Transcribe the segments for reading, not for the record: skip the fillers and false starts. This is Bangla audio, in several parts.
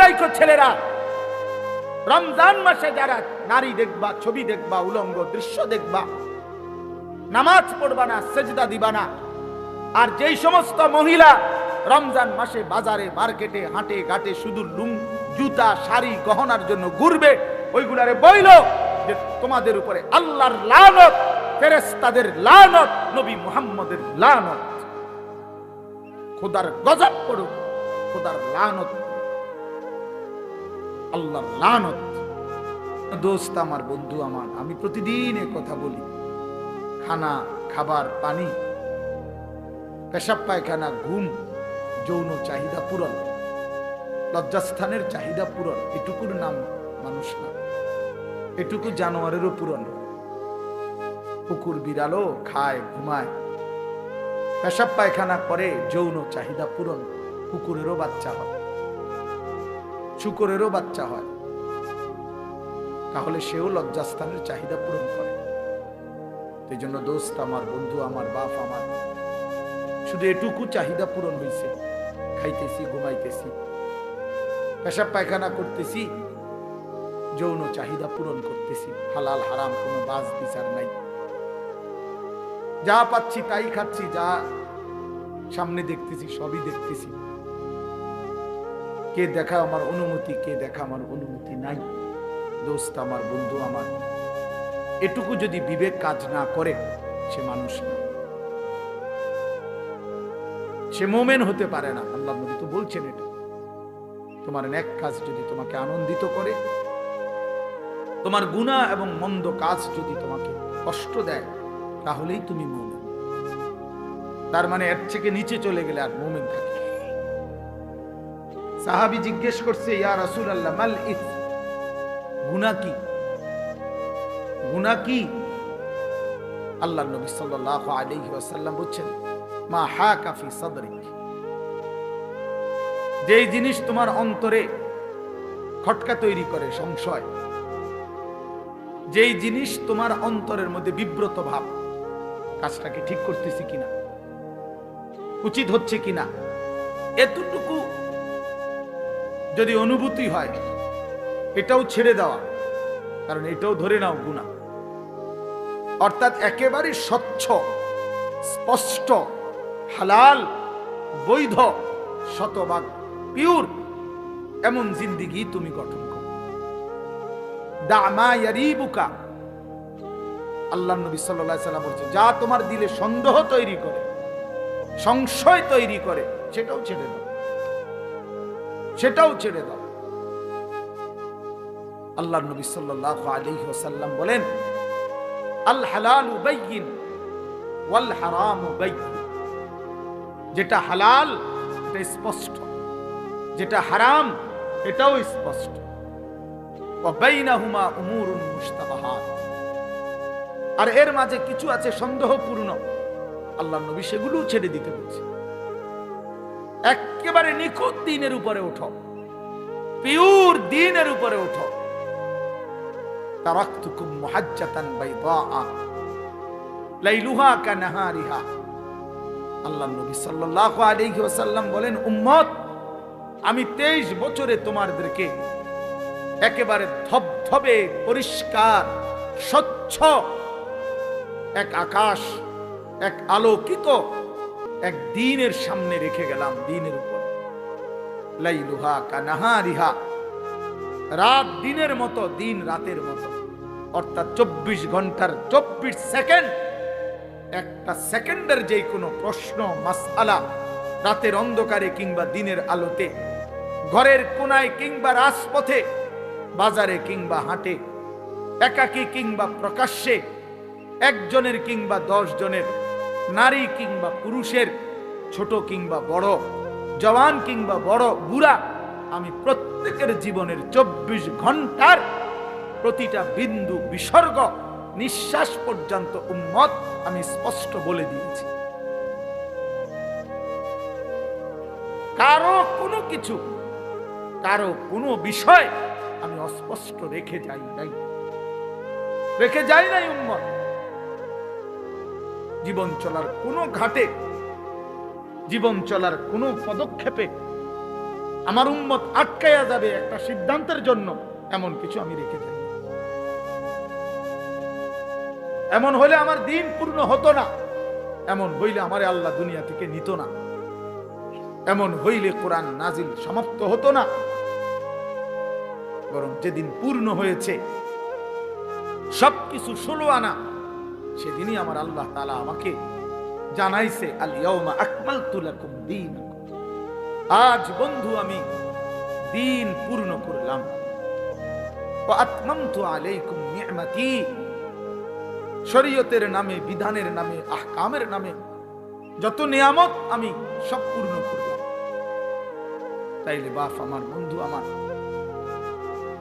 রাখো ছেলেরা, রমজান মাসে যারা নারী দেখবা, ছবি দেখবা, উলঙ্গ দৃশ্য দেখবা, নামাজ পড়বা না, সেজদা দিবা না। আর যেই সমস্ত মহিলা রমজান মাসে বাজারে মার্কেটে হাটে ঘাটে শুধু জুতা শাড়ি গহনার জন্য ঘুরবে, ওইগুলারে বইল যে তোমাদের উপরে আল্লাহর লানত, ফেরেশতাদের লানত, নবী মুহাম্মদের লানত, খোদার গজব পড়ুক, খোদার লানত, আল্লাহর লানত। দোস্ত আমার, বন্ধু আমার, আমি প্রতিদিন এ কথা বলি, খানা খাবার পানি পেশাব পায়খানা ঘুম যৌন চাহিদা পূরণ, লজ্জাস্থানের চাহিদা পূরণ, এটুকুর নাম মানুষ না, এটুকু জানোয়ারেরও পূরণ। কুকুর বিড়ালও খায় ঘুমায়, পেশাব পায়খানা করে, যৌন চাহিদা পূরণ। কুকুরেরও বাচ্চা হয়, শুকরেরও বাচ্চা হয়, তাহলে সেও লজ্জাস্থানের চাহিদা পূরণ করে। এই জন্য দোস্ত আমার, বন্ধু আমার, বাপ আমার, শুধু এটুকু চাহিদা পূরণ হয়েছে, খাইতেছি, ঘুমাইতেছি, পেশাব পায়খানা করতেছি, যৌন চাহিদা পূরণ করতেছি, হালাল হারাম কোনো বাজ বিচার নাই, যা পাচ্ছি তাই খাচ্ছি, যা সামনে দেখতেছি সবই দেখতেছি। কে দেখা আমার অনুমতি, কে দেখা আমার অনুমতি নাই। দোস্ত আমার, বন্ধু আমার, এটুকু যদি বিবেক কাজ না করে, সে মানুষ না, সে মোমেন হতে পারে না। আল্লাহ নবী তো বলছেন এটা, তোমার নেক কাজ যদি তোমাকে আনন্দিত করে, তোমার গুনাহ এবং মন্দ কাজ যদি তোমাকে কষ্ট দেয়, তাহলেই তুমি মুমিন। তার মানে এর থেকে নিচে চলে গেলে আর মুমিন থাকে। সাহাবী জিজ্ঞেস করছে, ইয়া রাসূলুল্লাহ, মাল ইথম, গুনাহ কি? গুনাহ কি? আল্লাহর নবী সাল্লাল্লাহু আলাইহি ওয়াসাল্লাম বলেন, মা হাকা ফি সাদরিক, যেই জিনিস তোমার অন্তরে খটকা তৈরি করে, সংশয়, যেই জিনিস তোমার অন্তরের মধ্যে বিব্রত ভাব, কাজটাকে ঠিক করতেছি কিনা, উচিত হচ্ছে কিনা, এতটুকু যদি অনুভূতি হয়, এটাও ছেড়ে দেওয়া, কারণ এটাও ধরে নাও গুনাহ। অর্থাৎ একেবারে স্বচ্ছ, স্পষ্ট, হালাল, বৈধ, শতভাগ পিওর এমন জিন্দেগি তুমি গঠন করো। দামা ইয়ারিবুকা, আল্লাহর নবী সাল্লাল্লাহু আলাইহি সাল্লাম বলেছেন, যা তোমার দিলে সন্দেহ তৈরি করে, সংশয় তৈরি করে, সেটাও ছেড়ে দাও, সেটাও ছেড়ে দাও। আল্লাহর নবী সাল্লাল্লাহু আলাইহি ওয়াসাল্লাম বলেন, আল হালালু বাইয়িন ওয়াল হারামু বাইয়িন, যেটা হালাল এটা স্পষ্ট, যেটা হারাম এটাও স্পষ্ট। ওয়া বাইনাহুমা উমুরুন মুশতাবাহাত, আর এর মাঝে কিছু আছে সন্দেহপূর্ণ, আল্লাহর নবী সেগুলো ছেড়ে দিতে বলছে। একেবারে নিখুঁত দ্বীনের উপরে ওঠো, পিওর দ্বীনের উপরে ওঠো। তারাকতুকুম মুহাজ্জাতান বাইদা লাইলুহা কানাহারিহা, আল্লাহর নবী সাল্লাল্লাহু আলাইহি ওয়াসাল্লাম বলেন, উম্মত, আমি 23 বছরে তোমাদেরকে একেবারে ধবধবে পরিষ্কার স্বচ্ছ এক আকাশ, এক আলোকিত এক দ্বীনের সামনে রেখে গেলাম, দ্বীনের উপর। লাইলুহা কানাহারিহা, রাত দিনের মতো, দিন রাতের মতো, অর্থাৎ 24 ঘন্টার 24 সেকেন্ড, একটা সেকেন্ডের যে কোনো প্রশ্ন মাসআলা, রাতের অন্ধকারে কিংবা দিনের আলোতে, ঘরের কোনায় কিংবা রাজপথে, বাজারে কিংবা হাটে, একাকী কিংবা প্রকাশ্যে, একজনের কিংবা 10 জনের, নারী কিংবা পুরুষের, ছোট কিংবা বড়, জওয়ান কিংবা বড় বুড়া, আমি প্রত্যেকের জীবনের 24 ঘন্টার প্রতিটা বিন্দু বিসর্গ, নিঃশ্বাস পর্যন্ত উম্মত আমি স্পষ্ট বলে দিয়েছি। কারো কোনো কিছু, কারো কোনো বিষয় আমি অস্পষ্ট রেখে যাই নাই, রেখে যাই নাই উম্মত। জীবন চলার কোনো ঘাটে, জীবন চলার কোনো পদক্ষেপে আমার উম্মত আটকায়া যাবে একটা সিদ্ধান্তের জন্য, এমন কিছু আমি রেখে যাই। এমন হলে আমার দিন পূর্ণ হতো না, এমন হইলে আমারে আল্লাহ দুনিয়া থেকে নিত না, এমন হইলে কোরআন নাজিল সমাপ্ত হতো না। বরং যেদিন পূর্ণ হয়েছে সবকিছু 16 আনা, সেদিনই আমার আল্লাহ তাআলা আমাকে জানাইছে, আল ইয়াউমা আকমালতু লাকুম দীনাকুম, আজ বন্ধু আমি দিন পূর্ণ করলাম। ওয়া আতমামতু আলাইকুম নি'মাতি, শরীয়তের নামে, বিধানের নামে, আহকামের নামে যত নিয়ামত আমি সব পূর্ণ করলাম। তাইলে বাপ আমার, বন্ধু আমার,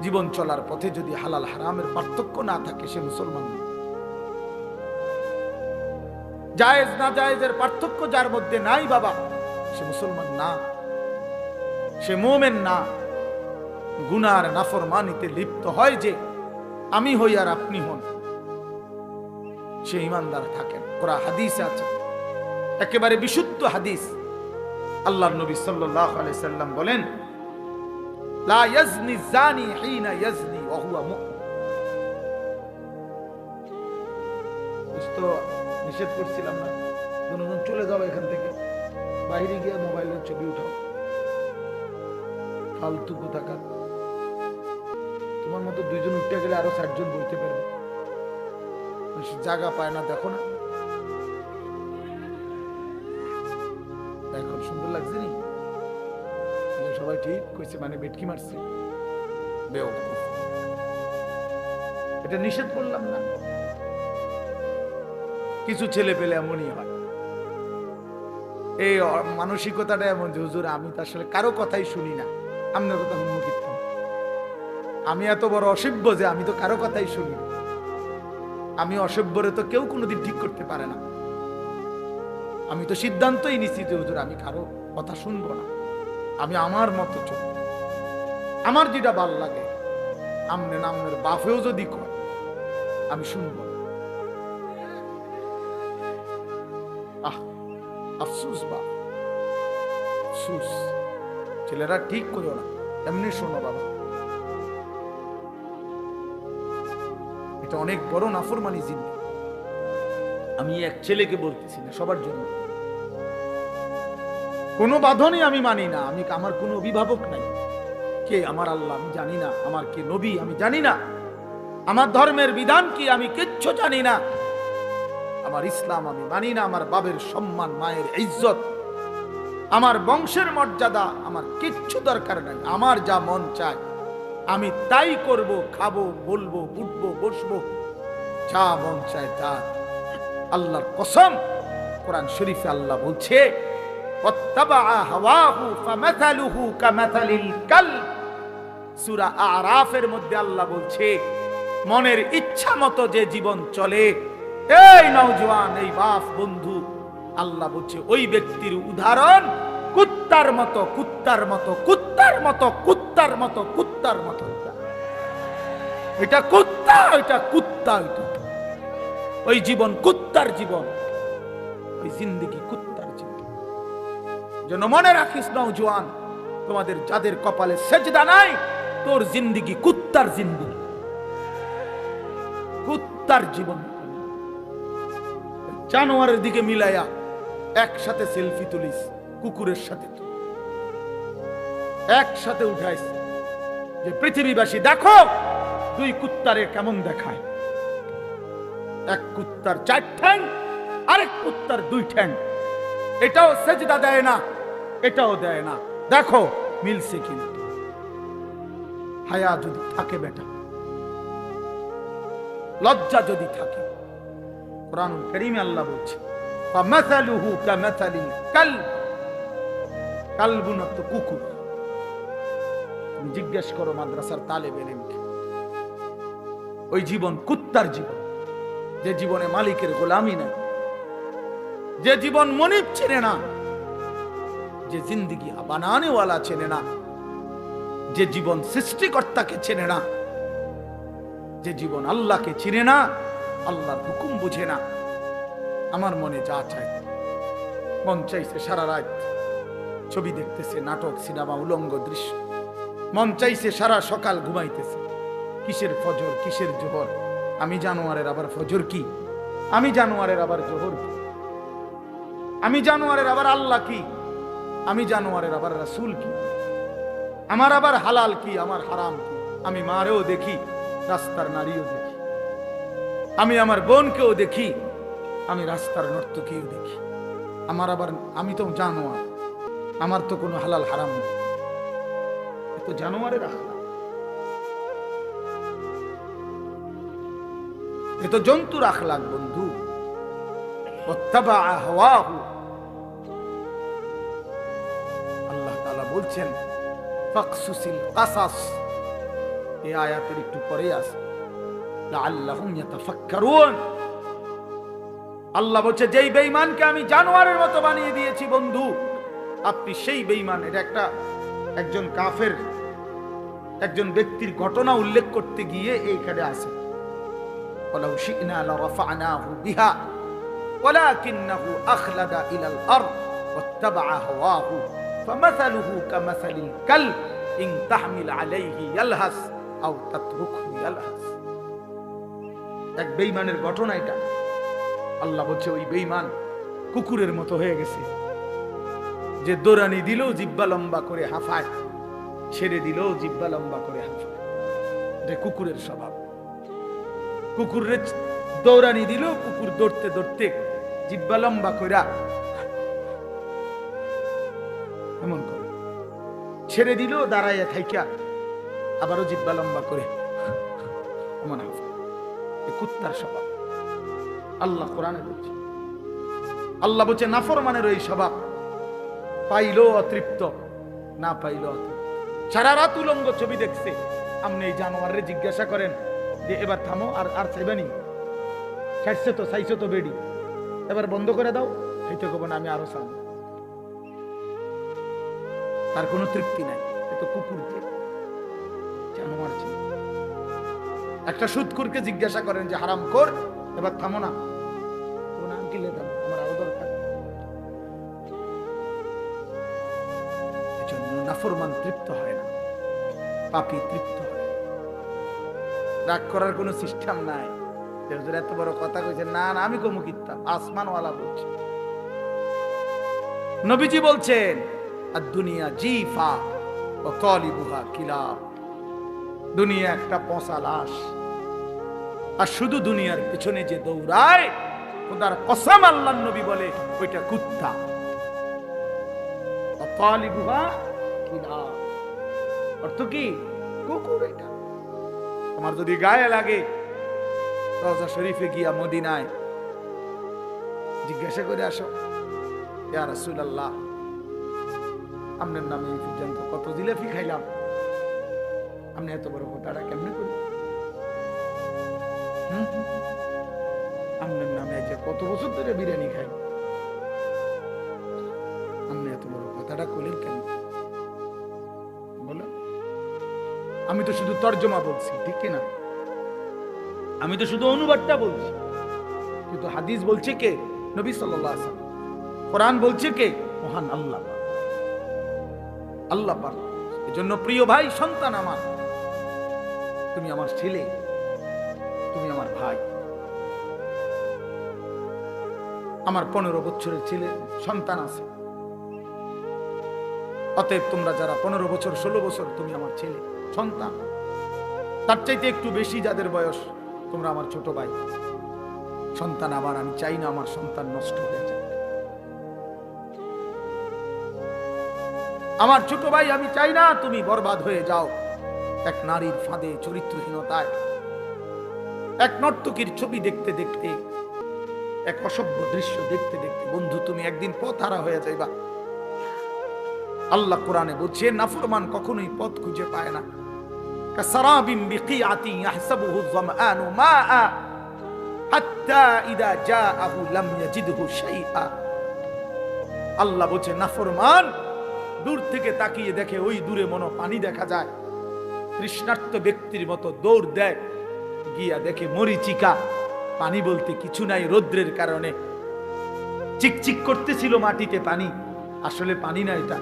জীবন চলার পথে যদি হালাল হারামের পার্থক্য না থাকে, সে মুসলমান না। জায়েজ না জায়েজের পার্থক্য যার মধ্যে নাই বাবা, সে মুসলমান না, সে মুমিন না। গুনার নাফরমানিতে লিপ্ত হয় যে আমি হই আর আপনি হন, সে ঈমানদার থাকেন। ওরা হাদিস আছে, একেবারে বিশুদ্ধ হাদিস, আল্লাহর নবী সাল্লাল্লাহু আলাইহি সাল্লাম বলেন, লা ইয়াজনি জানি হিনা ইয়াজনি ওয়া হুয়া মুমিন। তো নিষেধ করছিলাম না, দুজন চলে যাও এখান থেকে, বাইরে গিয়ে মোবাইলের ছবি উঠাও, ফালতু কোথাকার। তোমার মতো দুইজন উঠতে গেলে আরো 60 জন বইতে পারবে, জায়গা পায় না। দেখো না এখন সুন্দর লাগছে নি, সবাই ঠিক কইছে, মানে বেটকি মারছে, বেওকুফ। এটা নিষেধ করলাম না। কিছু ছেলে পেলে এমনই হয়, এই মানসিকতাটা এমন যে হুজুর আমি তো আসলে কারো কথাই শুনি না, আপনার কথা উন্মুখিতাম, আমি এত বড় অসভ্য যে আমি তো কারো কথাই শুনি না। আমি অসভ্যরে তো কেউ কোনোদিন ঠিক করতে পারে না। আমি তো সিদ্ধান্তই নিশ্চিত হুজুর আমি কারো কথা শুনবো না, আমি আমার মতো চলব, আমার যেটা ভাল লাগে। আমনে নামের বাপেও যদি কয় আমি শুনব। আহ আফসুস বাপ, আফসুস। ছেলেরা ঠিক করো না, এমনি শোনো বাবা, এটা অনেক বড় নাফরমানি জিনিস। আমি এক ছেলেকে বলতেছি না, সবার জন্য। কোনো বাঁধনই আমি মানি না, আমি আমার কোনো অভিভাবক নাই। কে আমার আল্লাহ আমি জানি না, আমার কে নবী আমি জানি না, আমার ধর্মের বিধান কি আমি কিচ্ছু জানি না, আমার ইসলাম আমি মানি না, আমার বাবার সম্মান, মায়ের ইজ্জত, আমার বংশের মর্যাদা আমার কিচ্ছু দরকার নাই। আমার যা মন চায় আমি তাই করব, খাবো, বলবো, উঠবো, বসবো, যা মন চায় তা। আল্লাহর কসম, কোরআন শরীফে আল্লাহ বলছে, সূরা আরাফের মধ্যে আল্লাহ বলছে, মনের ইচ্ছা মতো যে জীবন চলে, এই নওজোয়ান, এই বাপ বন্ধু, আল্লাহ বলছে ওই ব্যক্তির উদাহরণ কুত্তার মতো, কুত্তার মতো, কুত্তার মতো, কুত্তার মতো, কুত্তার মতো। এটা কুত্তা, এটা কুত্তা, এটা ওই জীবন কুত্তার জীবন, ওই জিন্দেগি কুত্তার জীবন। যেন মনে রাখিস নওজোয়ান, তোমাদের যাদের কপালে সেজদা নাই, তোর জিন্দেগি কুত্তার জিন্দেগি, কুত্তার জীবন। জানোয়ারের দিকে মিলাইয়া একসাথে সেলফি তুলিস, কুকুরের সাথে একসাথে উঠাইস, যে পৃথিবীবাসী দেখো দুই কুত্তারে কেমন দেখায়। এক কুত্তার 4 ঠ্যাং, আরেক কুত্তার 2 ঠ্যাং। এটাও সেজদা দেয় না, এটাও দেয় না, দেখো মিলছে কিনা। হায়া যদি থাকে বেটা, লজ্জা যদি থাকে, কোরআন কারীমে আল্লাহ বলছে, ফামাসালুহু কামাসালিল কালব, কালবুন তো কুকুর। তুমি জিজ্ঞেস করো মাদ্রাসার তালেব ইলমকে, ওই জীবন কুত্তার জীবন, যে জীবনে মালিকের গোলামি নাই, যে জীবন মনিব চেনে না, যে জিন্দেগি বানানে ওয়ালা চেনে না, যে জীবন সৃষ্টিকর্তাকে চেনে না, যে জীবন আল্লাহকে চিনে না, আল্লাহর হুকুম বুঝে না। আমার মনে যা চায়, মন চাইছে সারা রাত ছবি দেখতেছে, নাটক, সিনেমা, উলঙ্গ দৃশ্য। মন চাইছে সারা সকাল ঘুমাইতেছে। কিসের ফজর, কিসের জোহর? আমি জানোয়ারের আবার ফজর কি? আমি জানোয়ারের আবার জোহর কি? আমি জানোয়ারের আবার আল্লাহ কি? আমি জানোয়ারের আবার রাসূল কি? আমার আবার হালাল কি, আমার হারাম কি? আমি মারেও দেখি, রাস্তার নারীও দেখি। আমি আমার বোনকেও দেখি, আমি রাস্তার নর্তকীও দেখি। আমার আবার, আমি তো জানোয়ার, আমার তো কোনো হালাল হারাম নেই। তো জানোয়ারের আখলাক, এ তো জন্তুর আখলাক বন্ধু। ওয়াত্তাবা হাওয়াহু, আল্লাহ তাআলা বলছেন ফাকসুসিল কাসাস, এই আয়াতের একটু পরে আছে লাআল্লাহুম ইয়াতাফাক্কারুন। আল্লাহ বলছে যেই বেঈমানকে আমি জানোয়ারের মতো বানিয়ে দিয়েছি বন্ধু, আপনি সেই বেঈমান। এটা একজন কাফের একজন ব্যক্তির ঘটনা উল্লেখ করতে গিয়ে এইখানে আছে, ওয়ালাউ শি'না লারাফা'নাহু বিহা ওয়ালাকিন্নাহু আখলাদা ইলাল আরদ ওয়াত্তাবা'a হাওয়াহু ফামাসালুহু কামাসালিল কালব ইন তাহমিল আলাইহি ইয়ালহাস আও তাতরুকহু ইয়ালহাস। এক বেঈমানের ঘটনা এটা। আল্লাহ বলছে ওই বেঈমান কুকুরের মতো হয়ে গেছে, যে দৌড়ানি দিলেও জিহ্বা লম্বা করে হাঁফায়, ছেড়ে দিলেও জিহ্বা লম্বা করে হাঁফায়। এটা কুকুরের স্বভাব। কুকুরের দৌড়ানি দিলেও কুকুর দৌড়তে দৌড়তে জিহ্বা লম্বা করে এমন করে, ছেড়ে দিলেও দাঁড়াইয়া থাইকা আবারও জিহ্বা লম্বা করে এমন হাঁফায়। কুত্তার স্বভাব। আল্লাহ কোরআনে বলছে, আল্লাহ বলছে নাফরমানের ওই স্বভাব, পাইলো অতৃপ্ত, না পাইলো অতৃপ্ত। সারা রাত উলঙ্গ ছবি দেখছে। আপনি এই জানোয়ারের জিজ্ঞাসা করেন যে এবার থামো, আর চাইবানি, চাইছো তো বেডি, এবার বন্ধ করে দাও, সেইটা কব না, আমি আরো চাই। তার কোনো তৃপ্তি নাই। এ তো কুকুর, জানোয়ার ছিল। একটা সুদখোরকে জিজ্ঞাসা করেন যে হারাম কর, এবার থামো না, আমার আরো দরকার। এজন্য নাফরমান তৃপ্ত হয় না, পাপী তৃপ্ত হয়। রাগ করার কোনো সিস্টেম নাই। এত বড় কথা কইছে, না না আমি কমু কিতাব, আসমানওয়ালা বলছে। নবীজি বলছেন আদ-দুনিয়া জিফা ওয়া তালিবুহা কিলাব। দুনিয়া একটা পচা লাশ, আর শুধু দুনিয়ার পেছনে যে দৌড়ায়, খোদার কসম আল্লাহর নবী বলে ওইটা কুত্তা। ওয়া তালিবুহা কিলাব, অর্থ কি? কুকুর। এটা তোমার যদি গায়ে লাগে, রওজা শরীফে গিয়া মদিনায় জিজ্ঞাসা করে আসো, ইয়া রাসূলুল্লাহ আপনার নামে এই পর্যন্ত কত জিলাপি খাইলাম, আপনি এত বড় কথাটা কেমনে করলেন? আপনার নামে যে কত বছর ধরে বিরিয়ানি খাই, আপনি এত বড় কথাটা করলেন কেন? বলো, আমি তো শুধু তর্জমা বলছি, ঠিক কিনা? আমি তো শুধু অনুবাদটা বলছি, কিন্তু হাদিস বলছে কে? নবী সাল্লাল্লাহু আলাইহি ওয়াসাল্লাম। কোরআন বলছে কে? মহান আল্লাহ পাক। আল্লাহ পাক। এজন্য প্রিয় ভাই, সন্তান আমার, তুমি আমার ছেলে, তুমি আমার ভাই। আমার 15 বছরের ছেলে সন্তান আছে। অতএব তোমরা যারা 15 বছর 16 বছর, তুমি আমার ছেলে সন্তান। তার চাইতে একটু বেশি যাদের বয়স, তোমরা আমার ছোট ভাই সন্তান। আবার আমি চাই না আমার সন্তান নষ্ট হয়ে যাক। আমার ছোট ভাই, আমি চাই না তুমি বরবাদ হয়ে যাও এক নারীর ফাঁদে, চরিত্রহীনতায়, এক নর্তকীর ছবি দেখতে দেখতে, এক অসভ্য দৃশ্য দেখতে দেখতে। বন্ধু, তুমি একদিন পথ হারা হয়ে যাইবা। আল্লাহ কোরআনে বলছে নাফরমান কখনোই পথ খুঁজে পায় না। কাসারাবিন বিকিআতিন ইয়াহসাবুহু যামআনু মাআ হাত্তা ইযা জাআহু লাম ইয়াজিদহু শাইআ। আল্লাহ বলছে নাফরমান দূর থেকে তাকিয়ে দেখে, ওই দূরে মনে পানি দেখা যায়, তৃষ্ণার্ত ব্যক্তির মতো দৌড় দেয়, গিয়া দেখে মরিচিকা, পানি বলতে কিছু নাই। রৌদ্রের কারণে চিকচিক করতেছিল মাটিতে পানি, আসলে পানি না, এটা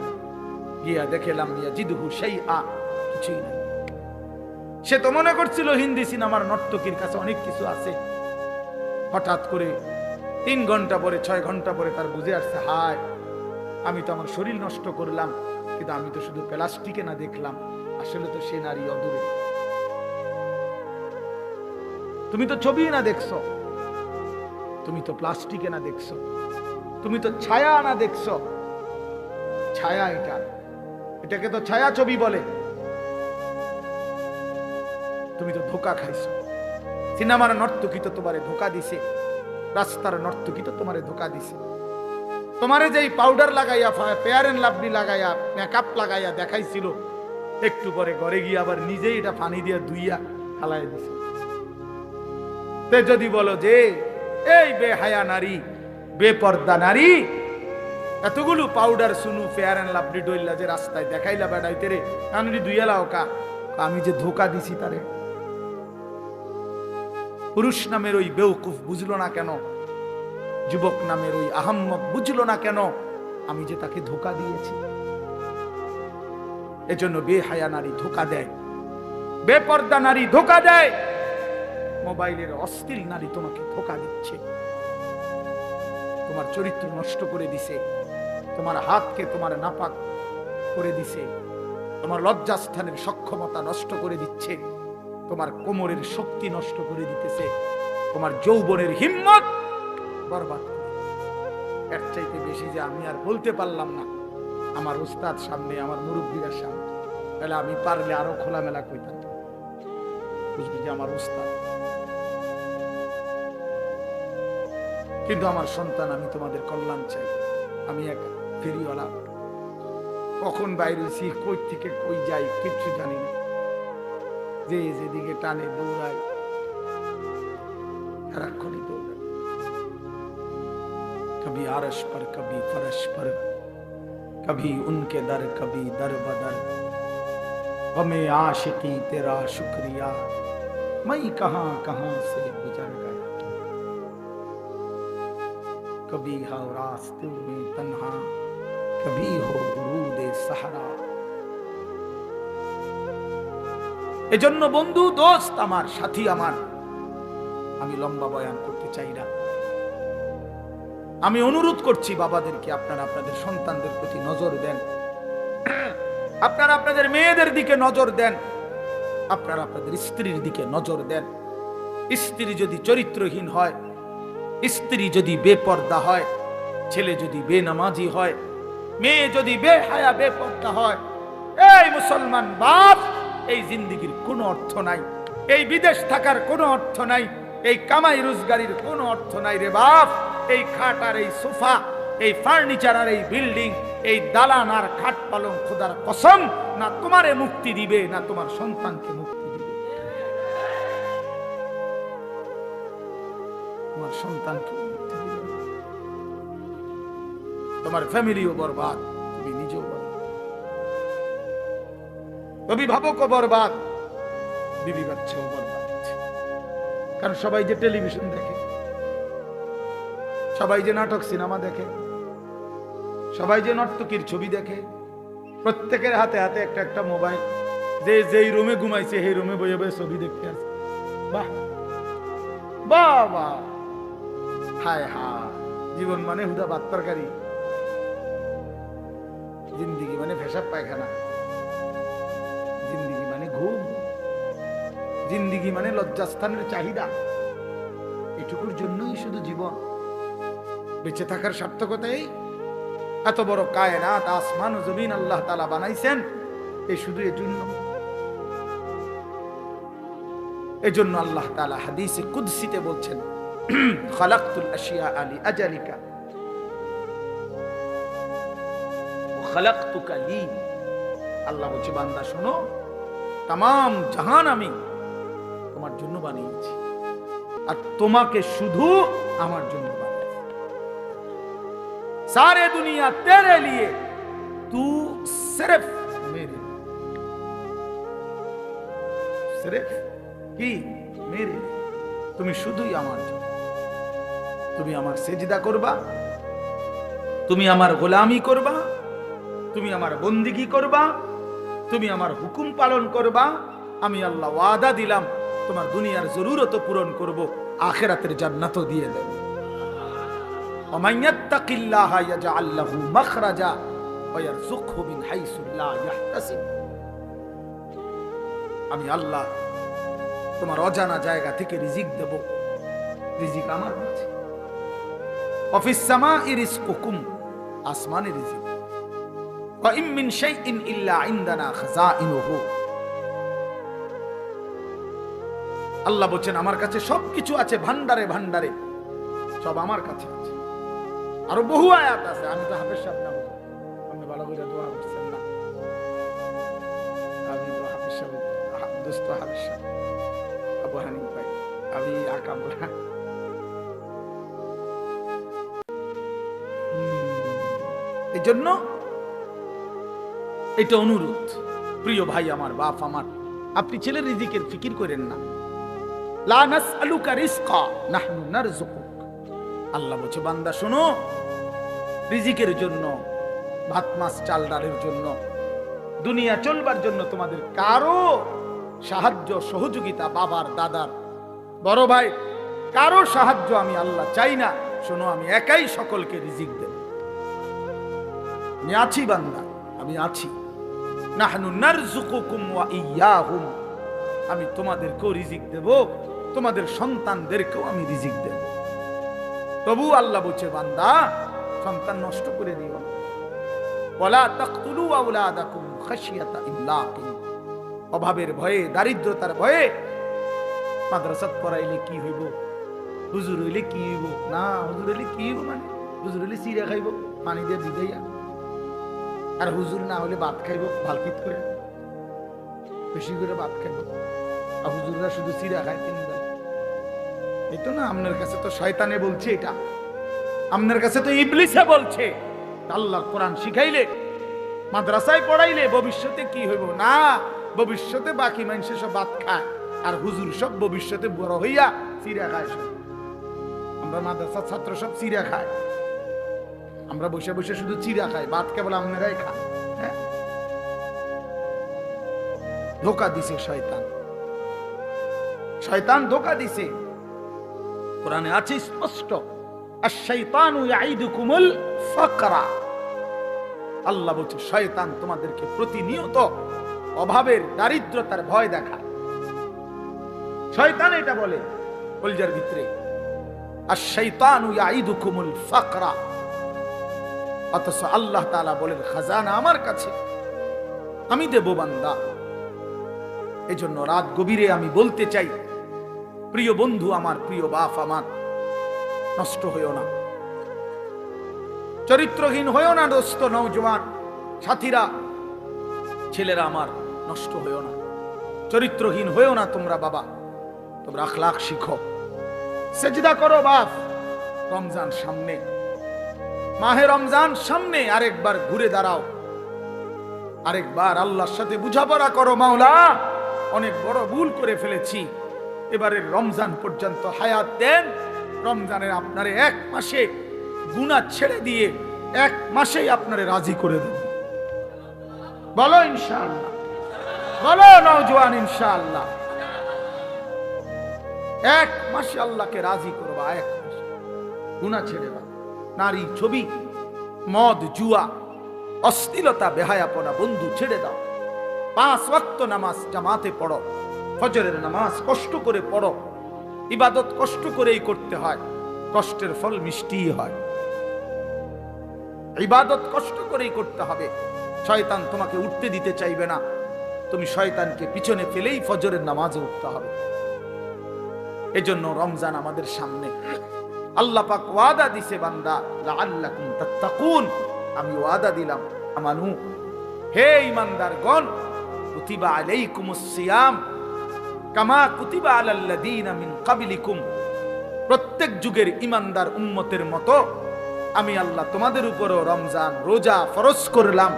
গিয়া দেখলাম ইয়াজিদহু শাইআ, কিছুই নাই। সে তো মনে করছিল হিন্দি সিনেমার নর্তকীর কাছে অনেক কিছু আছে। হঠাৎ করে 3 ঘন্টা পরে 6 ঘন্টা পরে তার বুঝে আসছে, হায় আমি তো আমার শরীর নষ্ট করলাম, কিন্তু আমি তো শুধু প্লাস্টিকে না দেখলাম, আসলে তো সে নারী অদূরে। তুমি তো ছবি না দেখছো, তুমি তো প্লাস্টিকে না দেখছো, তুমি তো ছায়া না দেখছো। ছায়া এটাকে তো ছায়া ছবি বলে। তুমি তো ধোকা খাইছো। সিনেমার নর্তকী তো তোমারে ধোকা দিছে, রাস্তার নর্তকী তো তোমারে ধোকা দিছে। তোমারে যেই পাউডার লাগাইয়া, ফেয়ার এন্ড লাভলি লাগাইয়া, মেকআপ লাগাইয়া দেখাইছিল, একটু পরে ঘরে গিয়ে আবার নিজেই এটা পানি দিয়ে ধুইয়া হালাই দিছে। তে যদি বলো যে এই বেহায়া নারী, বেপর্দা নারী, এতগুলো পাউডার সুনু ফেয়ার এন্ড লাভলি ডইলা যে রাস্তায় দেখাইলা বেড়াইতে রে, কানুনি ধুইয়া লাও কা, আমি যে ধোকা দিছি তারে। পুরুষ নামের ওই বেউকুফ বুঝলো না কেন? যুবক নামের ওই আহম্মক বুঝলো না কেন? আমি যে তাকে ধোকা দিয়েছি। এজন্য বেহায়া নারী ধোকা দেয়, বেপর্দা নারী ধোকা দেয়, মোবাইলের অশ্লীল নারী তোমাকে ধোকা দিচ্ছে। তোমার চরিত্র নষ্ট করে দিছে, তোমার হাতকে তোমার নাপাক করে দিছে, তোমার লজ্জাস্থানের সক্ষমতা নষ্ট করে দিচ্ছে, তোমার কোমরের শক্তি নষ্ট করে দিতেছে, তোমার যৌবনের হিম্মত বরবাদ করে। এর চাইতে বেশি যে আমি আর বলতে পারলাম না আমার উস্তাদ সামনে, আমার মুরব্বীরা সামনে, তাহলে আমি পারলে আরো খোলামেলা কইতাম, বুঝবি যে আমার উস্তাদ। কিন্তু আমার সন্তান, আমি তোমাদের কল্যাণ চাই। আমি এক ফেরিওয়ালা, কখন বাইরে হয়েছি, কই থেকে কই যাই কিচ্ছু জানি না। যে যেদিকে টানে দৌড়াই, সারাক্ষণই দৌড়াই, কবি আরশ पर कभी फरश पर, कभी उनके दर कभी दर बदर, गमे आशिकी तेरा शुक्रिया, मैं कहां कहां से गुजर गया, कभी हो रास्ते में तन्हा, कभी हो गुरूदे सहारा। এজন্য বন্ধু, দোস্ত আমার, সাথী আমার, আমি লম্বা বয়ান করতে চাই না। আমি অনুরোধ করছি বাবাদেরকে, আপনারা আপনাদের সন্তানদের প্রতি নজর দেন, আপনারা আপনাদের মেয়েদের দিকে নজর দেন, আপনারা আপনাদের স্ত্রীর দিকে নজর দেন। স্ত্রী যদি চরিত্রহীন হয়, স্ত্রী যদি বেপর্দা হয়, ছেলে যদি বেনামাজি হয়, মেয়ে যদি বেহায়া বেপর্দা হয়, এই মুসলমান বাপ, এই জিন্দেগির কোনো অর্থ নাই, এই বিদেশ থাকার কোনো অর্থ নাই, এই কামাই রোজগারির কোনো অর্থ নাই রে বাপ। এই খাট আর এই সোফা, এই ফার্নিচার আর এই বিল্ডিং, এই দালান আর খাট পালং, খোদার কসম, না তোমারে মুক্তি দিবে, না তোমার সন্তানকে মুক্তি দিবে। তোমার সন্তানকে মুক্তি দিবে, তোমার ফ্যামিলিও বরবাদ, তুমি নিজেও বরবাদ, অভিভাবকও বরবাদ, বিবি বাচ্চাও বরবাদ। কারণ সবাই যে টেলিভিশন দেখে, সবাই যে নাটক সিনেমা দেখে, সবাই যে নর্তকীর ছবি দেখে, প্রত্যেকের হাতে হাতে একটা একটা মোবাইল, যে যেই রুমে ঘুমাইছে সেই রুমে বয়ে বয়ে ছবি দেখতে আছে। বাহ বাবা, হায় হায়, জীবন মানে হুদা ভাত তরকারি, জিন্দিগি মানে পেশাব পায়খানা, জিন্দিগি মানে ঘুম, জিন্দিগি মানে লজ্জাস্থানের চাহিদা। এটুকুর জন্যই শুধু জীবন, বেঁচে থাকার সার্থকতাই। এত বড় কায়নাত, আসমান ও জমিন আল্লাহ তাআলা বানাইছেন এই শুধু এর জন্য। এজন্য আল্লাহ তাআলা হাদিসে কুদসিতে বলছেন, খালাকতুল আশিয়া লি আজালিকা ওয়া খালাকতুকা লি। আল্লাহ বলছে, বান্দা শোনো, तमाम জাহান আমি তোমার জন্য বানিয়েছি, আর তোমাকে শুধু আমার জন্য বানিয়েছি। सारे दुनिया तेरे लिए, तू सिर्फ मेरे, सिर्फ কি মেরে, তুমি শুধুই আমার জন্য। তুমি আমার সেজদা করবা, তুমি আমার গোলামি করবা, তুমি আমার বন্দিগি করবা, তুমি আমার হুকুম পালন করবা, আমি আল্লাহ ওয়াদা দিলাম তোমার দুনিয়ার জরুরত পূরণ করব, আখিরাতের জান্নাতও দিয়ে দেব। ওমান ইয়াত্তাকিল্লাহা ইয়াজআল লাহু মাখরাজা ওয়া ইয়ারযুকহু মিন হাইসু লা ইয়াহতাসিব। আমি আল্লাহ তোমার অজানা জায়গা থেকে রিজিক দেব, রিজিক আমার কাছে। ওয়াফিস সামাই রিজকুকুম, আসমানে রিজিক। ওয়া ইম মিন শাইইন ইল্লা ইনদানা খাযাইনুহু। আল্লাহ বলেন আমার কাছে সবকিছু আছে, ভান্ডারে ভান্ডারে সব আমার কাছে আছে। আরো বহু আয়াত আছে। আমি তো হাফেজ সাহেব না, আপনি ভালো করে দোয়া করছেন না। আমি তো হাফেজ সাহেব, দোস্ত হাফেজ সাহেব আবু হানিফ ভাই, আমি আকামরা। এই জন্য এটা অনুরোধ, প্রিয় ভাই আমার, বাপ আমার, আপনি ছেলের রিজিকের ফিকির করেন না। লা নাসআলুকা রিজকা নাহনু নারযুকুক। আল্লাহ বলছে বান্দা শোনো, রিজিকের জন্য, ভাত মাছ চাল ডালের জন্য, দুনিয়া চলবার জন্য তোমাদের কারো সাহায্য সহযোগিতা, বাবার দাদার বড় ভাই কারো সাহায্য আমি আল্লাহ চাই না। শোনো, আমি একাই সকলকে রিজিক দেব। আমি আছি বান্দা, আমি আছি। নাহনু নারযুকুকুম ওয়া ইয়াহুম। আমি তোমাদেরকেও রিজিক দেব, তোমাদের সন্তানদেরকেও আমি রিজিক দেব। তবু আল্লাহ বলছে বান্দা সন্তান নষ্ট করে দিও না। ওয়ালা তাকতুলু আওলাদাকুম খাশিয়াতা ইমলাকিন। অভাবের ভয়ে, দারিদ্রতার ভয়ে মাদ্রাসাত পড়াইলে কি হইব, হুজুর হইলে কি হইব, না হুজুর হইলে কি হইব, মানে হুজুর হইলে চিড়া খাইব পানি দিয়ে ভিজাইয়া, আর হুজুর না হলে ভাত খাইব ভালকিত করে, বেশি করে ভাত খাইব। আর হুজুররা শুধু চিড়া খায় 3 বেলা। এই তো না, আপনার কাছে তো শয়তানে বলছে, এটা আপনার কাছে তো ইবলিসে বলছে। আল্লাহর কোরআন শিখাইলে, মাদ্রাসায় পড়াইলে ভবিষ্যতে কি হইব, না ভবিষ্যতে বাকি মানুষে সব ভাত খায়, আর হুজুর সব ভবিষ্যতে বড় হইয়া চিড়া খায়। সব আমরা মাদ্রাসার ছাত্র সব চিড়া খায়, আমরা বসে বসে শুধু চিড়া খাই, ভাত কেবল আপনারাই খায়। হ্যাঁ, ধোকা দিছে শয়তান, শয়তান ধোকা দিছে। কোরআনে আছে স্পষ্ট, আশ-শাইতানু ইয়াইদুকুমুল ফাকরা। আল্লাহ বলছে শয়তান তোমাদেরকে প্রতিনিয়ত অভাবের, দারিদ্রতার ভয় দেখায়। শয়তান এটা বলে কলজার ভিতরে, আশ-শাইতানু ইয়াইদুকুমুল ফাকরা। অথচ আল্লাহ তাআলা বলেন খাজানা আমার কাছে, আমি দেব বান্দা। এজন্য রাত গভীরে আমি বলতে চাই, প্রিয় বন্ধু আমার, প্রিয় বাপ আমার, নষ্ট হইও না, চরিত্রহীন হইও না দোস্ত, নওজোয়ান সাথীরা, ছেলেরা আমার, নষ্ট হইও না, চরিত্রহীন হইও না তোমরা। বাবা, তোমরা আখলাক শিখো, সেজদা করো। বাপ, রমজান সামনে, মাহে রমজান সামনে, আরেকবার ঘুরে দাঁড়াও, আরেকবার আল্লাহর সাথে বুঝাপড়া করো। মাওলা, অনেক বড় ভুল করে ফেলেছি, এবারের রমজান পর্যন্ত হায়াত দেন। রমজানের আপনারে 1 মাসে গুনাহ ছেড়ে দিয়ে 1 মাসেই আপনারে রাজি করে দেব। বলো ইনশাআল্লাহ, বলো নওজোয়ান ইনশাআল্লাহ। 1 মাসে আল্লাহকে রাজি করবা, 1 মাসে গুনাহ ছেড়ে দাও। নারী, ছবি, মদ, জুয়া, অশ্লীলতা, বেহায়াপনা বন্ধু ছেড়ে দাও। 5 ওয়াক্ত নামাজ জামাতে পড়ো, ফজরের নামাজ কষ্ট করে পড়ো। ইবাদত কষ্ট করেই করতে হয়, কষ্টের ফল মিষ্টি হয়। ইবাদত কষ্ট করেই করতে হবে। শয়তান তোমাকে উঠতে দিতে চাইবে না, তুমি শয়তানকে পিছনে ফেলেই ফজরের নামাজে উঠতে হবে। এজন্য রমজান আমাদের সামনে, আল্লাহ পাক ওয়াদা দিছে বান্দা লাআল্লাকুম তাত্তাকুন, আমি ওয়াদা দিলাম আমানু, হে ঈমানদারগণ, কুতিবা আলাইকুমুস সিয়াম কামা কুতিবা আলাল্লাযীনা মিন ক্বাবলিকুম। প্রত্যেক যুগের ঈমানদার উম্মতের মতো আমি আল্লাহ তোমাদের উপরও রমজান রোজা ফরজ করলাম।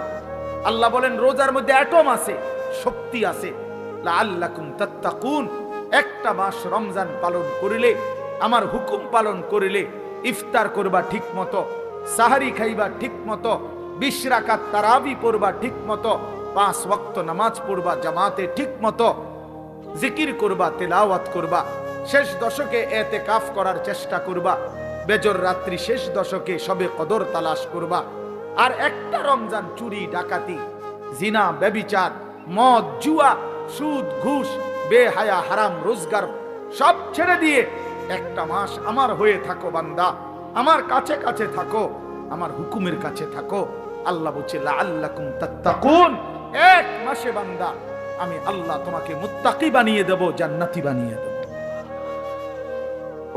আল্লাহ বলেন রোজার মধ্যে অ্যাটম আছে, শক্তি আছে। লাআল্লাকুম তাত্তাকুন, একটা মাস রমজান পালন করিলে, আমার হুকুম পালন করিলে, ইফতার করবা ঠিক মতো, সাহারি খাইবা ঠিক মতো, 20 রাকাত তারাবি পড়বা ঠিক মতো, 5 ওয়াক্ত নামাজ পড়বা জামাতে ঠিক মতো, জিকির করবা, তেলাওয়াত করবা, শেষ দশকে এতেকাফ করার চেষ্টা করবা, বেজর রাত্রি শেষ দশকে সবে কদর তালাশ করবা। আর একটা রমজান চুরি ডাকাতি জিনা ব্যভিচার মদ জুয়া সুদ ঘুষ বেহায়া হারাম রোজগার সব ছেড়ে দিয়ে একটা মাস আমার হয়ে থাকো বান্দা, আমার কাছে কাছে থাকো, আমার হুকুমের কাছে থাকো। আল্লাহ বলছে লাআল্লাকুম তাত্তাকুন, এক মাসে বান্দা আমি আল্লাহ তোমাকে মুত্তাকি বানিয়ে দেব, জান্নাতি বানিয়ে দেব।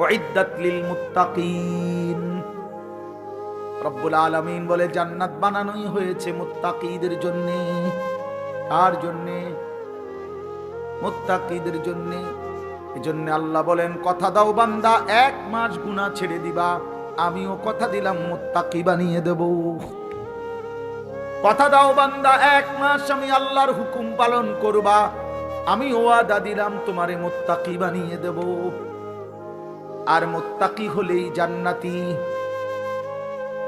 উইদ্দাত লিল মুত্তাকিন, রব্বুল আলামিন বলে জান্নাত বানানোই হয়েছে মুত্তাকিদের জন্য। কার জন্য? মুত্তাকিদের জন্য। এজন্য আল্লাহ বলেন কথা দাও বান্দা, 1 মাস গুনাহ ছেড়ে দিবা, আমিও কথা দিলাম মুত্তাকি বানিয়ে দেব। কথা দাও বান্দা, 1 মাস আমি আল্লাহর হুকুম পালন করবা, আমি ওয়াদা দিলাম তোমারে মুত্তাকি বানিয়ে দেব। আর মুত্তাকি হলেই জান্নাতি,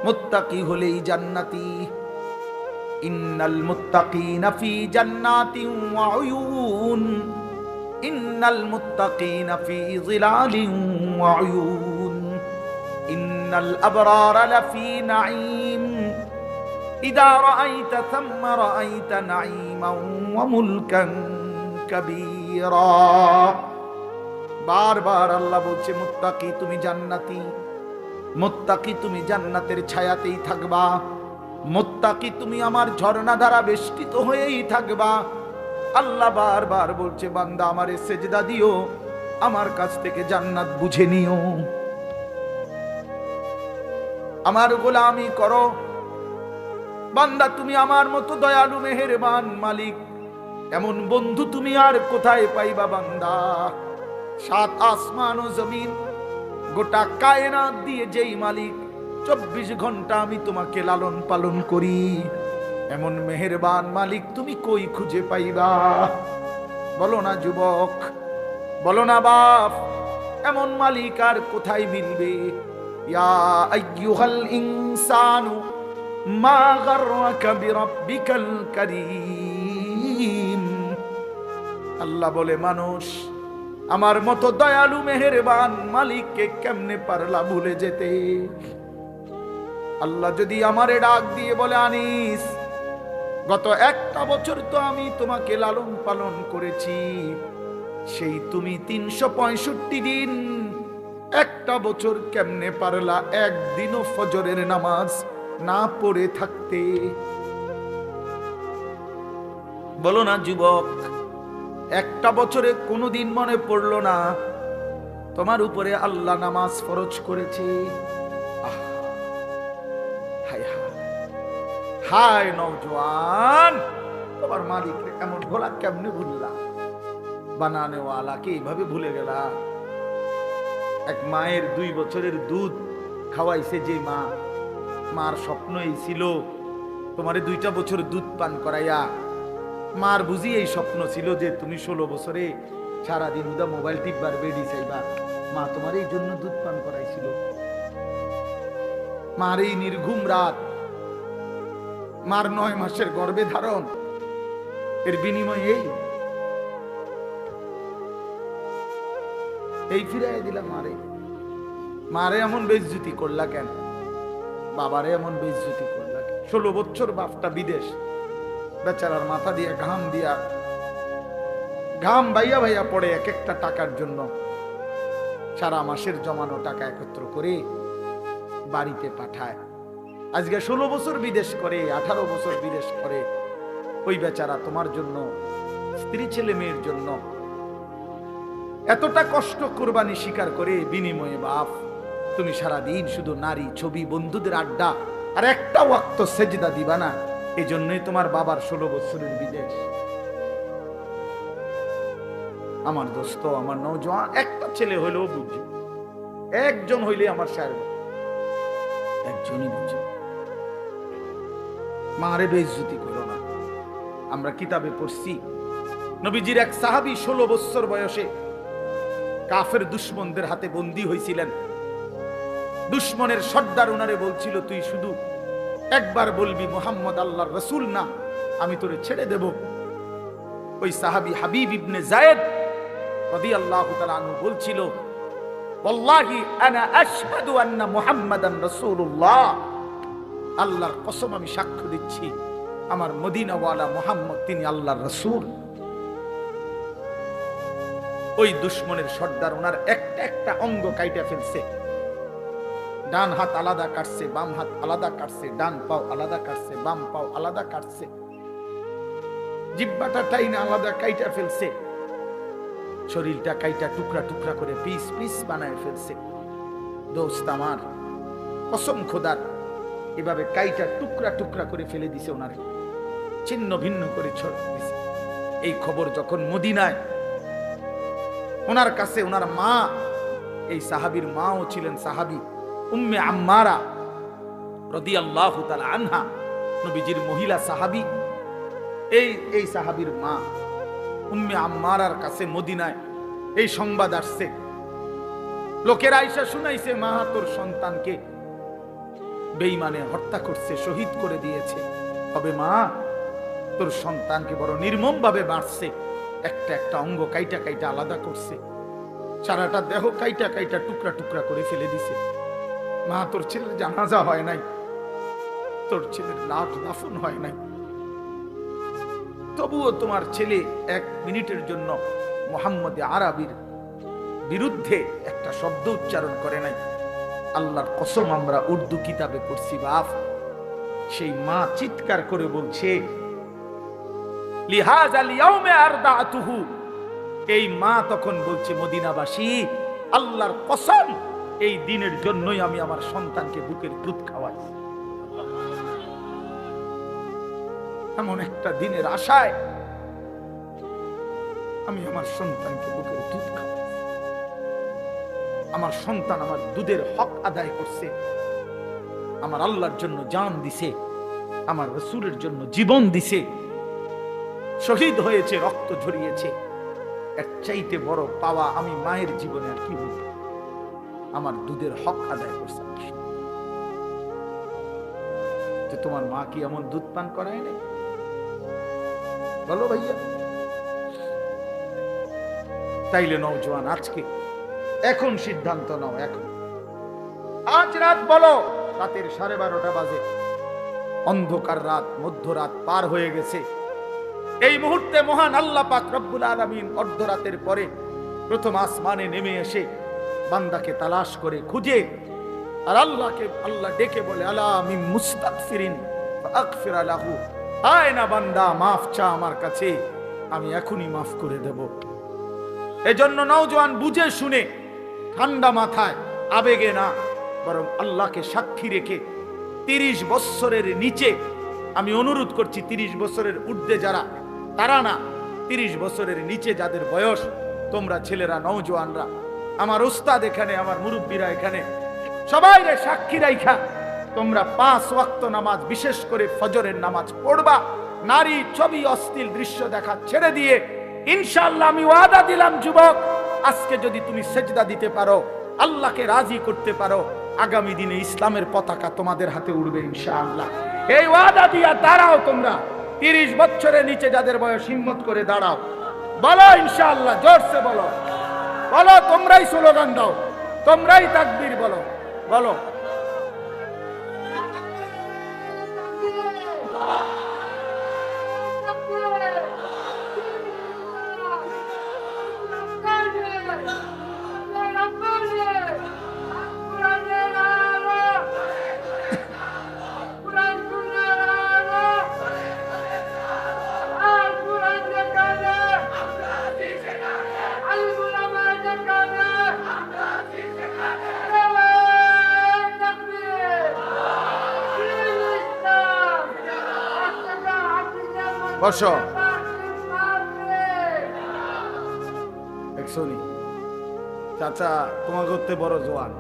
মুত্তাকি হলেই জান্নাতি। ইন্নাল মুত্তাকিনা ফি জান্নাতিন ওয়া উয়ুন, ইন্নাল মুত্তাকিনা ফি যিলালিন ওয়া উয়ুন, ইন্নাল আবরারা লাফি নাঈম, ইযা রাআইতা থাম্মা রাআইতা নাঈমান ওয়া মুলকান কাবীরা। বারবার আল্লাহ বলছে মুত্তাকি তুমি জান্নাতি, মুত্তাকি তুমি জান্নাতের ছায়াতেই থাকবা, মুত্তাকি তুমি আমার ঝর্ণা দ্বারা বেষ্টিত হয়েই থাকবা। আল্লাহ বারবার বলছে বান্দা আমারে সেজদা দিও, আমার কাছ থেকে জান্নাত বুঝে নিও, আমার গোলামি করো। বান্দা তুমি আমার মতো দয়ালু মেহেরবান মালিক, এমন বন্ধু তুমি আর কোথায় পাইবা বান্দা? 7 আসমান ও জমিন গোটা কায়নাত দিয়ে যেই মালিক 24 ঘন্টা আমি তোমাকে লালন পালন করি, এমন মেহেরবান মালিক তুমি কই খুঁজে পাইবা? বলো না যুবক, বলো না বাপ, এমন মালিক আর কোথায় মিলবে? ইয়া আইয়ুহাল ইনসানু মা গাররাকা বিরাব্বিকাল কারীম। আল্লাহ বলে মানুষ আমার মতো দয়ালু মেহেরবান মালিককে কেমনে পারলা ভুলে যেতে? আল্লাহ যদি আমারে ডাক দিয়ে বলে আনিস গত 1টা বছর তো আমি তোমাকে লালন পালন করেছি, সেই তুমি 365 দিন 1টা বছর কেমনে পারলা একদিনও ফজরের নামাজ না পড়ে থাকতে? বলো না যুবক, 1টা বছরে কোনোদিন মনে পড়লো না তোমার উপরে আল্লাহ নামাজ ফরজ করেছে? হায় হায় হায় নওজোয়ান, তোমার মালিক এমন ভোলা কেমনে ভুললা? বানানে ওয়ালাকে এইভাবে ভুলে গেলা? এক মায়ের 2 বছরের দুধ খাওয়াইছে যে মা, মার স্বপ্ন এই ছিল তোমারে 2টা বছর দুধ পান করাইয়া। মার বুঝি এই স্বপ্ন ছিল যে তুমি 16 বছরে সারাদিন উদা মোবাইল টিপবার বেডি চাইবা, মা তোমার এই জন্য দুধ পান করাইছিল। মার এই নির্ঘুম রাত, মার 9 মাসের গর্ভে ধারণ, এর বিনিময়ে এই ফিরাই দিলাম মারে। মারে এমন বেইজ্জতি করলা কেন? বাবারে এমন বেইজ্জতি করলা কেন? 16 বছর বাপটা বিদেশ, বেচারার মাথা দিয়ে ঘাম দিয়া ঘাম ভাইয়া ভাইয়া পড়ে এক একটা টাকার জন্য সারা মাসের জমানো টাকা একত্র করে বাড়িতে পাঠায়। আজকে 16 বছর বিদেশ করে, 18 বছর বিদেশ করে ওই বেচারা তোমার জন্য, স্ত্রী ছেলে মেয়ের জন্য এতটা কষ্ট কোরবানি স্বীকার করে বিনিময়ে বাপ তুমি সারাদিন শুধু নারী ছবি বন্ধুদের আড্ডা আর একটা ওয়াক্ত সেজদা দিবা না। এই জন্যই তোমার বাবার 16 বছরের বিদেশ। আমার দোস্ত, আমার নওজোয়ান, একটা ছেলে হইলেও বুঝছো, একজন হইলে আমার সাহেব, একজনই বুঝো। মারে বেইজ্জতি করো না। আমরা কিতাবে পড়ছি নবীজির এক সাহাবী 16 বছর বয়সে কাফের দুশমনদের হাতে বন্দী হয়েছিলেন। দুশমনের সর্দার উনারে বলছিল তুই শুধু একবার বলবি মুহাম্মদ আল্লাহর রাসূল না, আমি তোরে ছেড়ে দেব। ওই সাহাবী হাবিব ইবনে যায়েদ রাদিয়াল্লাহু তাআলা আনহু বলছিল, ওয়াল্লাহি আনা আশহাদু আন্না মুহাম্মাদান রাসূলুল্লাহ, আল্লাহর কসম আমি সাক্ষ্য দিচ্ছি আমার মদিনাওয়ালা মুহাম্মদ তিনি আল্লাহর রাসূল। ওই দুশমনের সর্দার ওনার একটা একটা অঙ্গ কাইটা ফেলছে, ডান হাত আলাদা কাটছে, বাম হাত আলাদা কাটছে, ডান পাও আলাদা কাটছে, বাম পাও আলাদা কাটছে, জিহ্বাটা টাইনা আলাদা কাইটা ফেলছে, শরীরটা কাইটা টুকরা টুকরা করে পিস পিস বানায় ফেলছে। দোস্ত আমার, কসম খোদার, এভাবে কাইটা টুকরা টুকরা করে ফেলে দিছে, ওনার ছিন্ন ভিন্ন করে ছড়িয়ে দিছে। এই খবর যখন মদিনায় ওনার কাছে, ওনার মা, এই সাহাবীর মাও ছিলেন সাহাবী উম্মে আম্মারা রাদিয়াল্লাহু তাআলা আনহা, নবীজির মহিলা সাহাবী। এই সাহাবীর মা উম্মে আম্মারার কাছে মদিনায় এই সংবাদ আসছে। লোকেরা আইসা শুনাইছে, মা তোর সন্তানকে বেঈমানে হত্যা করছে, শহীদ করে দিয়েছে। তবে মা তোর সন্তানকে বড় নির্মম ভাবে মারছে, একটা একটা অঙ্গ কাইটা কাইটা আলাদা করছে, সারাটা দেহ কাইটা কাইটা টুকরা টুকরা করে ফেলে দিছে। মা তোর ছেলের জানাজা হয় নাই, তোর ছেলের লাশ দাফন হয় নাই, তবুও তোমার ছেলে এক মিনিটের জন্য মুহাম্মদে আরবির বিরুদ্ধে একটা শব্দ উচ্চারণ করে নাই। আল্লাহর কসম আমরা উর্দু কিতাবে পড়ছি বাপ। সেই মা চিৎকার করে বলছে, লিহাযাল ইয়াউমে আরদাতুহু, এই মা তখন বলছে, মদিনাবাসী আল্লাহর কসম এই দিনের জন্যই আমি আমার সন্তানকে বুকের দুধ খাওয়াই। এমন একটা দিনের আশায় আমি আমার সন্তানকে বুকের দুধ খাওয়াই। আমার সন্তান আমার দুধের হক আদায় করছে, আমার আল্লাহর জন্য জান দিছে, আমার রাসূলের জন্য জীবন দিছে, শহীদ হয়েছে, রক্ত ঝরিয়েছে। এর চাইতে বড় পাওয়া আমি মায়ের জীবনে আর কি বলবো? আমার দুধের হক আদায় করছে। যে তোমার মা কি এমন দুধ পান করায় নাই? বলো ভাইয়া। তাইলে নওজোয়ান, আজকে এখন সিদ্ধান্ত নাও, এখন আজ রাত, বলো রাতের 12:30 বাজে, অন্ধকার রাত, মধ্যরাত পার হয়ে গেছে। এই মুহূর্তে মহান আল্লাহ পাক রব্বুল আলামিন অর্ধরাতের পরে প্রথম আসমানে নেমে এসে বান্দাকে তালাশ করে খুঁজে, আর আল্লাহকে আল্লাহ ডেকে বলে, আলা মিন মুস্তাগফিরিন ফাগফির লাহু, আয় না বান্দা মাফ চা আমার কাছে, আমি এখনই মাফ করে দেব। এজন্য নওজোয়ান বুঝে শুনে ঠান্ডা মাথায়, আবেগে না, বরং আল্লাহকে সাক্ষী রেখে 30 বছরের নিচে, আমি অনুরোধ করছি 30 বছরের ঊর্ধ্বে যারা, তারা না, 30 বছরের নিচে যাদের বয়স, তোমরা ছেলেরা, নওজোয়ানরা, আমার উস্তাদ এখানে, আমার মুরব্বীরা এখানে, সবাই রে সাক্ষী রাইখা তোমরা 5 ওয়াক্ত নামাজ, বিশেষ করে ফজরের নামাজ পড়বা। নারী, ছবি, অশ্লীল দৃশ্য দেখা ছেড়ে দিয়ে, ইনশাআল্লাহ আমি ওয়াদা দিলাম যুবক, আজকে যদি তুমি সেজদা দিতে পারো, আল্লাহকে রাজি করতে পারো, আগামী দিনে ইসলামের পতাকা তোমাদের হাতে উড়বে ইনশাআল্লাহ। এই ওয়াদা দিয়া দাঁড়াও তোমরা। 30 বছরের নিচে যাদের বয়স, হিম্মত করে দাঁড়াও, বলো ইনশাআল্লাহ, জোরসে বলো, বলো, তোমরাই স্লোগান দাও, তোমরাই তাকবীর বলো, বলো। বসো। একশোনি চাচা, তোমার করতে বড় জোয়ান,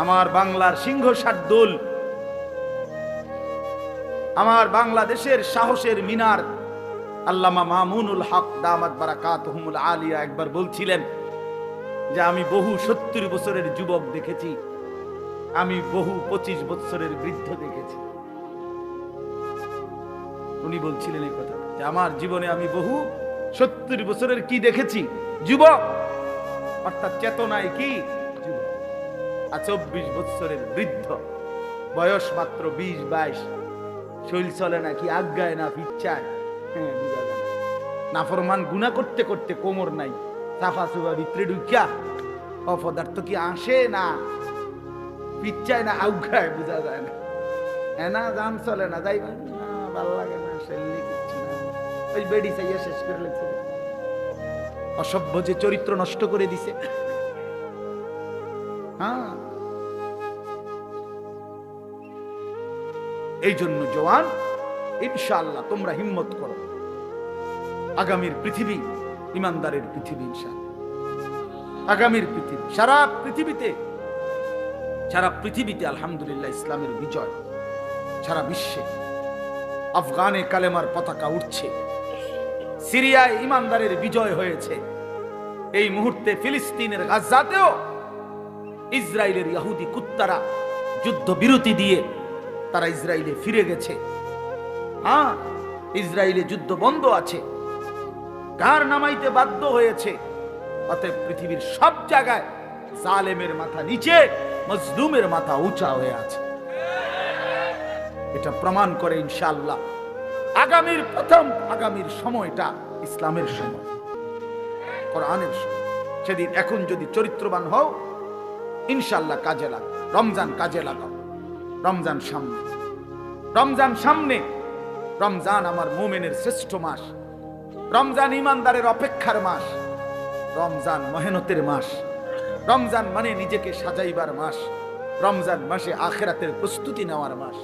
আমার বাংলার সিংহ শার্দুল, আমার বাংলাদেশের সাহসের মিনার আল্লামা মামুনুল হক দামাত বারাকাতুহুমুল আলিয়া একবার বলছিলেন যে আমি বহু 70 বছরের যুবক দেখেছি, আমি বহু 25 বছরের বৃদ্ধ দেখেছি। উনি বলছিলেন এই কথা যে আমার জীবনে আমি বহু 70 বছরের কি দেখেছি, যুবক, অর্থাৎ চেতনায় কি যুবক, আর 24 বছরের বৃদ্ধ, বয়স মাত্র 20-22, শৈল চলে না কি আজ্ঞায় না পিচ্ছায়, হ্যাঁ বুঝা যায় না, নাফরমান গুনাহ করতে করতে কোমর নাই, সাফা সুবা ভিতরে ঢুকিয়া অপদার্থ কি আসে না, পিচ্ছায় না আজ্ঞায়, বুঝা যায় না, হ্যাঁ না জান চলে না, যাই না ভালো লাগে না, শৈলী কিচ্ছু না, ওই বেডি চাইয়া শেষ করে লেগেছে, অসভ্য যে চরিত্র নষ্ট করে দিছে। হ্যাঁ, এই জন্য জওয়ান, ইনশাআল্লাহ তোমরা হিম্মত করো, আগামীর পৃথিবী ইমানদারের পৃথিবী, ইনশাআল্লাহ আগামীর পৃথিবী, সারা পৃথিবীতে আলহামদুলিল্লাহ ইসলামের বিজয়, সারা বিশ্বে আফগানে কালেমার পতাকা উঠছে, সিরিয়ায় ইমানদারের বিজয় হয়েছে, এই মুহূর্তে ফিলিস্তিনের গাজাতেও ইসরায়েলের ইহুদি কুত্তারা যুদ্ধ বিরতি দিয়ে তারা ইসরায়েলে ফিরে গেছে। হ্যাঁ, ইসরায়েলে যুদ্ধ বন্ধ আছে, কার নামাইতে বাধ্য হয়েছে। অতএব পৃথিবীর সব জায়গায় জালেমের মাথা নিচে, মজলুমের মাথা উঁচা হয়ে আছে। এটা প্রমাণ করে ইনশাআল্লাহ আগামীর সময়টা ইসলামের সময়, কোরআনের সময়। সেদিন এখন যদি চরিত্রবান হও, ইনশাআল্লাহ কাজে লাগাও, রমজান কাজে লাগাও, রমজান সামনে, রমজান আমার মুমিনের শ্রেষ্ঠ মাস, রমজান ইমানদারের অপেক্ষার মাস, রমজান মেহনতের মাস, রমজান মানে নিজেকে সাজাইবার মাস, রমজান মাসে আখিরাতের প্রস্তুতি নেওয়ার মাস।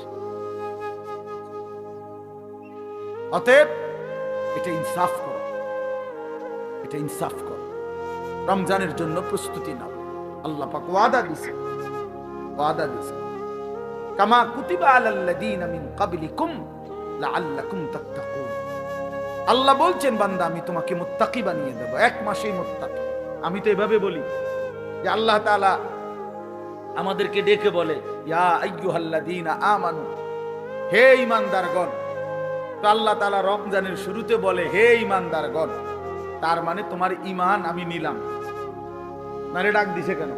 অতএব এটা ইনসাফ করো, রমজানের জন্য প্রস্তুতি নাও। আল্লাহ পাক ওয়াদা দিয়েছে, কামা কুতিবা আলাল্লাযীনা মিন ক্বাবলিকুম লাআল্লাকুম তাত্তাকুন। আল্লাহ বলছেন, বান্দা আমি তোমাকে মুত্তাকি বানিয়ে দেব, এক মাসেই মুত্তাকি। আমি তো এভাবে বলি যে আল্লাহ তাআলা আমাদেরকে ডেকে বলে, ইয়া আইয়ুহাল্লাযীনা আমানু, হে ঈমানদারগণ। তো আল্লাহ তাআলা রমজানের শুরুতে বলে, হে ঈমানদারগণ, তার মানে তোমার ঈমান আমি নিলাম। মানে ডাক দিছে কেন?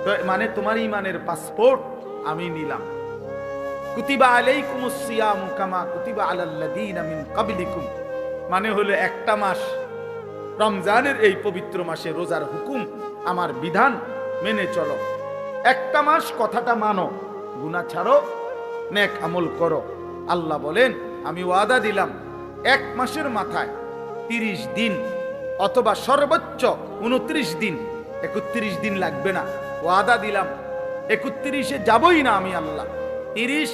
তো মানে তোমার ঈমানের পাসপোর্ট আমি নিলাম। কুতিবা আলাইকুমুস সিয়ামু কামা কুতিবা আলাল্লাযীনা মিন ক্বাবলিকুম, মানে হলো একটা মাস, রমজানের এই পবিত্র মাসে রোজার হুকুম, আমার বিধান মেনে চলো। একটা মাস কথাটা মানো, গুনাহ ছাড়ো, নেক আমল করো। আল্লাহ বলেন, আমি ওয়াদা দিলাম এক মাসের মাথায় 30 দিন অথবা সর্বোচ্চ 29 দিন, 31 দিন লাগবে না। ওয়াদা দিলাম 31-এ যাবই না আমি আল্লাহ, 30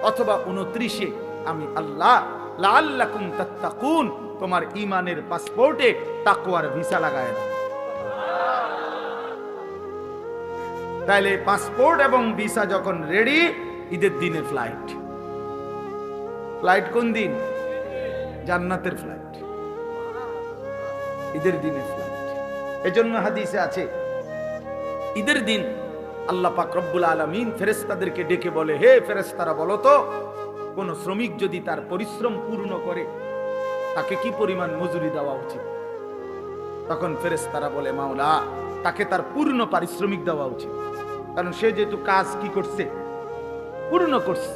অথবা 29-এ আমি আল্লাহ লাআল্লাকুম তাত্তাকুন, তোমার ঈমানের পাসপোর্টে তাকওয়ার ভিসা লাগায় দাও। তাহলে পাসপোর্ট এবং ভিসা যখন রেডি, ঈদের দিনে ফ্লাইট কোন দিন? জান্নাতের ফ্লাইট, ঈদের দিনে ফ্লাইট। এজন্য হাদিসে আছে, ঈদের দিন আল্লাহ পাক রব্বুল আলামিন ফেরেশতাদেরকে ডেকে বলে, হে ফেরেশতারা, বলো তো কোন শ্রমিক যদি তার পরিশ্রম পূর্ণ করে তাকে কি পরিমাণ মজুরি দেওয়া উচিত? তখন ফেরেশতারা বলে, মাওলা, তাকে তার পূর্ণ পারিশ্রমিক দেওয়া উচিত, কারণ সে যেহেতু কাজ কি করছে, পূর্ণ করছে।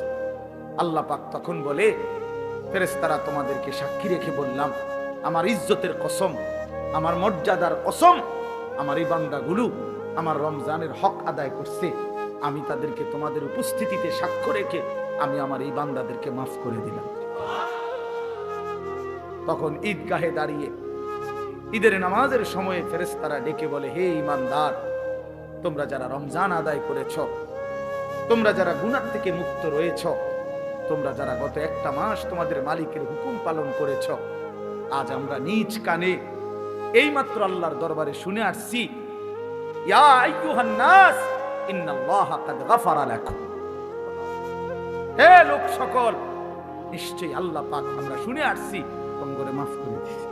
আল্লাহ পাক তখন বলে, ফেরেশতারা, তোমাদেরকে সাক্ষী রেখে বললাম, আমার ইজ্জতের কসম, আমার মর্যাদার কসম, আমার এই বান্দাগুলো আমার রমজানের হক আদায় করছে, আমি তাদেরকে তোমাদের উপস্থিতিতে সাক্ষ্য রেখে আমি আমার এই বান্দাদেরকে মাফ করে দিলাম। তখন ঈদগাহে দাঁড়িয়ে ঈদের নামাজের সময়ে ফেরেশতারা ডেকে বলে, হে ঈমানদার, তোমরা যারা রমজান আদায় করেছ, তোমরা যারা গুনাহ থেকে মুক্ত রয়েছ, তোমরা যারা গত একটা মাস তোমাদের মালিকের হুকুম পালন করেছ, আজ আমরা নিজ কানে এইমাত্র আল্লাহর দরবারে শুনে আসছি, ইয়া আইয়ুহান নাস ইন্নাল্লাহা কাদ গাফারা লাকুম। হে লোক সকল, নিশ্চয়ই আল্লাহ পাক আমরা শুনে আসছি, তোমরা মাফ করে দিয়েছে।